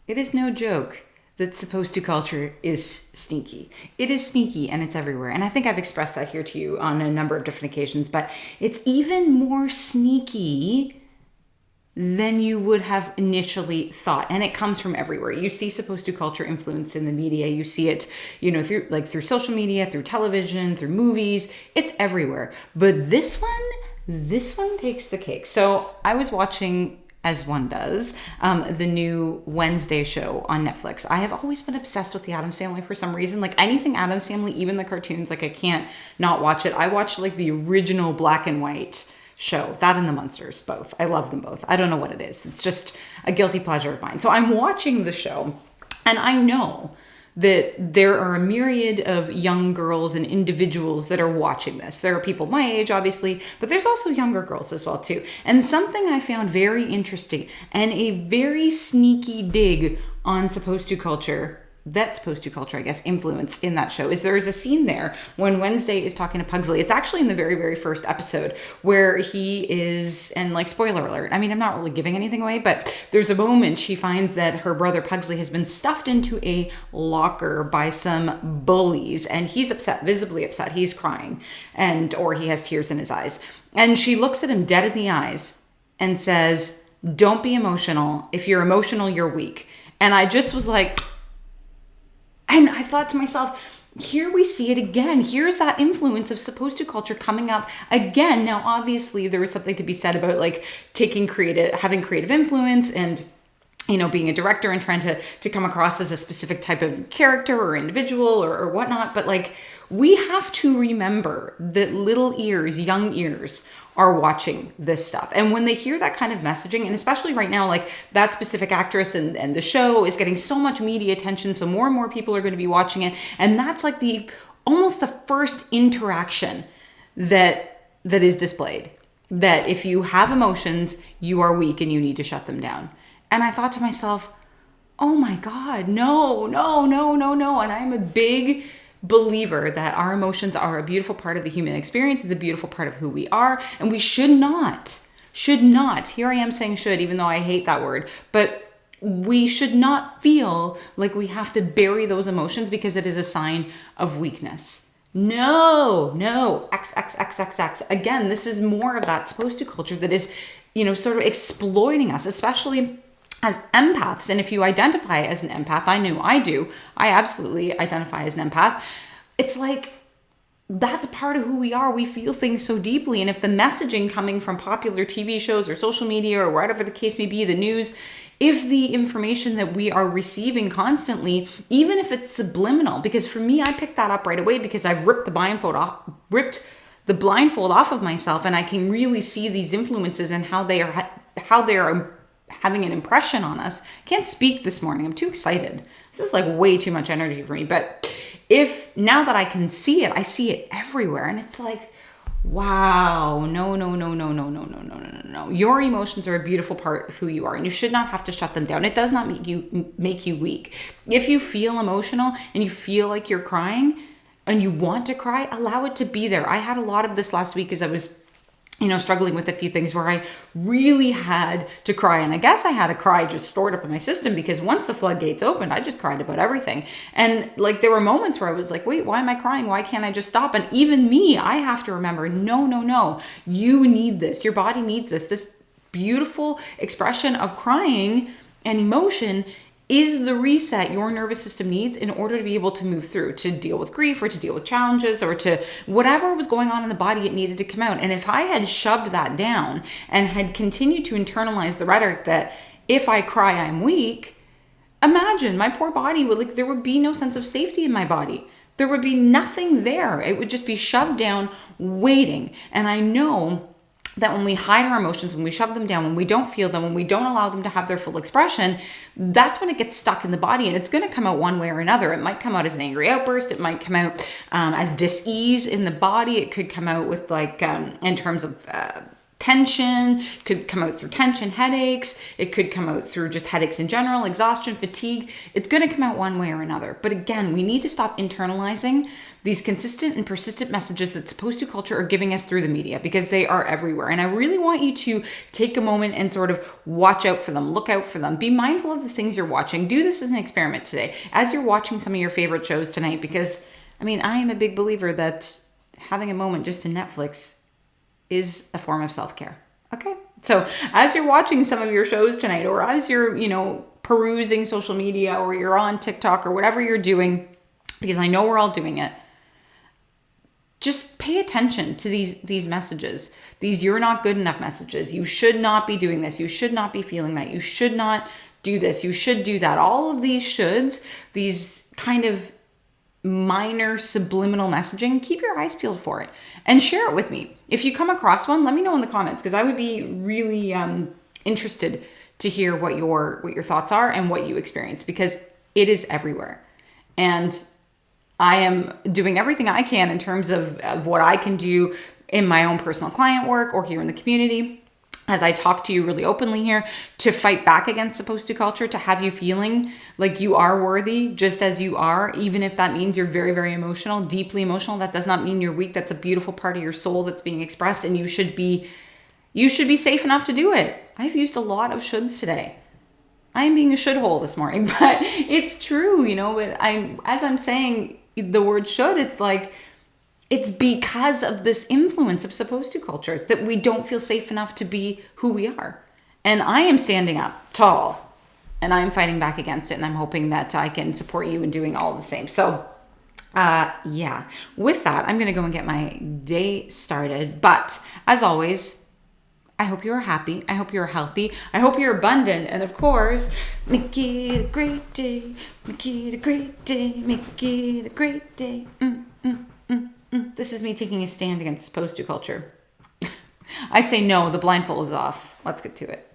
It is no joke that supposed to culture is sneaky. It is sneaky and it's everywhere. And I think I've expressed that here to you on a number of different occasions, but it's even more sneaky than you would have initially thought. And it comes from everywhere. You see supposed to culture influenced in the media. You see it, through social media, through television, through movies. It's everywhere. But this one takes the cake. So I was watching, as one does, the new Wednesday show on Netflix. I have always been obsessed with the Addams Family for some reason. Like anything Addams Family, even the cartoons, like I can't not watch it. I watched like the original black and white show, that and the Munsters, both. I love them both. I don't know what it is. It's just a guilty pleasure of mine. So I'm watching the show and I know that there are a myriad of young girls and individuals that are watching this. There are people my age, obviously, but there's also younger girls as well, too. And something I found very interesting and a very sneaky dig on supposed to culture, I guess, influenced in that show, is there is a scene there when Wednesday is talking to Pugsley. It's actually in the very, very first episode where he is, and like, spoiler alert, I mean, I'm not really giving anything away, but there's a moment she finds that her brother Pugsley has been stuffed into a locker by some bullies, and he's upset, visibly upset. He's crying, or he has tears in his eyes. And she looks at him dead in the eyes and says, "Don't be emotional. If you're emotional, you're weak." And I just was like, and I thought to myself, here we see it again. Here's that influence of supposed to culture coming up again. Now, obviously, there is something to be said about like having creative influence and, being a director and trying to come across as a specific type of character or individual or whatnot. But like, we have to remember that young ears are watching this stuff. And when they hear that kind of messaging, and especially right now, like that specific actress and the show is getting so much media attention, so more and more people are going to be watching it. And that's like almost the first interaction that is displayed. That if you have emotions, you are weak and you need to shut them down. And I thought to myself, oh my God, no. And I'm a big believer that our emotions are a beautiful part of the human experience, is a beautiful part of who we are, and we should not, here I am saying should, even though I hate that word, but we should not feel like we have to bury those emotions because it is a sign of weakness. No, X. Again, this is more of that supposed to culture that is, sort of exploiting us, especially as empaths. And if you identify as an empath, I absolutely identify as an empath. It's like, that's a part of who we are. We feel things so deeply. And if the messaging coming from popular TV shows or social media or whatever the case may be, the news, if the information that we are receiving constantly, even if it's subliminal, because for me, I picked that up right away because I've ripped the blindfold off of myself, and I can really see these influences and how they are having an impression on us. I can't speak this morning. I'm too excited. This is like way too much energy for me. But now that I can see it, I see it everywhere. And it's like, wow, no. Your emotions are a beautiful part of who you are, and you should not have to shut them down. It does not make you weak. If you feel emotional and you feel like you're crying and you want to cry, allow it to be there. I had a lot of this last week as I was struggling with a few things where I really had to cry. And I guess I had a cry just stored up in my system because once the floodgates opened, I just cried about everything. And like, there were moments where I was like, wait, why am I crying? Why can't I just stop? And even me, I have to remember, no, you need this. Your body needs this. This beautiful expression of crying and emotion is the reset your nervous system needs in order to be able to move through, to deal with grief or to deal with challenges or to whatever was going on in the body. It needed to come out. And if I had shoved that down and had continued to internalize the rhetoric that if I cry, I'm weak, imagine my poor body there would be no sense of safety in my body. There would be nothing there. It would just be shoved down, waiting. And I know that when we hide our emotions, when we shove them down, when we don't feel them, when we don't allow them to have their full expression, that's when it gets stuck in the body, and it's going to come out one way or another. It might come out as an angry outburst. It might come out as dis-ease in the body. It could come out with in terms of tension, could come out through tension, headaches. It could come out through just headaches in general, exhaustion, fatigue. It's going to come out one way or another. But again, we need to stop internalizing these consistent and persistent messages that supposed to culture are giving us through the media, because they are everywhere. And I really want you to take a moment and sort of watch out for them, look out for them, be mindful of the things you're watching. Do this as an experiment today as you're watching some of your favorite shows tonight, because I mean, I am a big believer that having a moment just to Netflix is a form of self-care. Okay. So as you're watching some of your shows tonight, or as you're, perusing social media, or you're on TikTok, or whatever you're doing, because I know we're all doing it, just pay attention to these messages, these "you're not good enough" messages. You should not be doing this. You should not be feeling that. You should not do this. You should do that. All of these shoulds, these kind of minor subliminal messaging, keep your eyes peeled for it and share it with me. If you come across one, let me know in the comments, because I would be really interested to hear what your thoughts are and what you experience, because it is everywhere. And I am doing everything I can in terms of what I can do in my own personal client work or here in the community, as I talk to you really openly here, to fight back against supposed to culture, to have you feeling like you are worthy just as you are, even if that means you're very, very emotional, deeply emotional. That does not mean you're weak. That's a beautiful part of your soul that's being expressed, and you should be safe enough to do it. I've used a lot of shoulds today. I'm being a should hole this morning, but it's true, but as I'm saying the word should, it's like, it's because of this influence of supposed to culture that we don't feel safe enough to be who we are. And I am standing up tall, and I am fighting back against it. And I'm hoping that I can support you in doing all the same. So, with that, I'm going to go and get my day started. But as always, I hope you are happy. I hope you're healthy. I hope you're abundant. And of course, make it a great day. Make it a great day. Make it a great day. This is me taking a stand against supposed to culture. I say no, the blindfold is off. Let's get to it.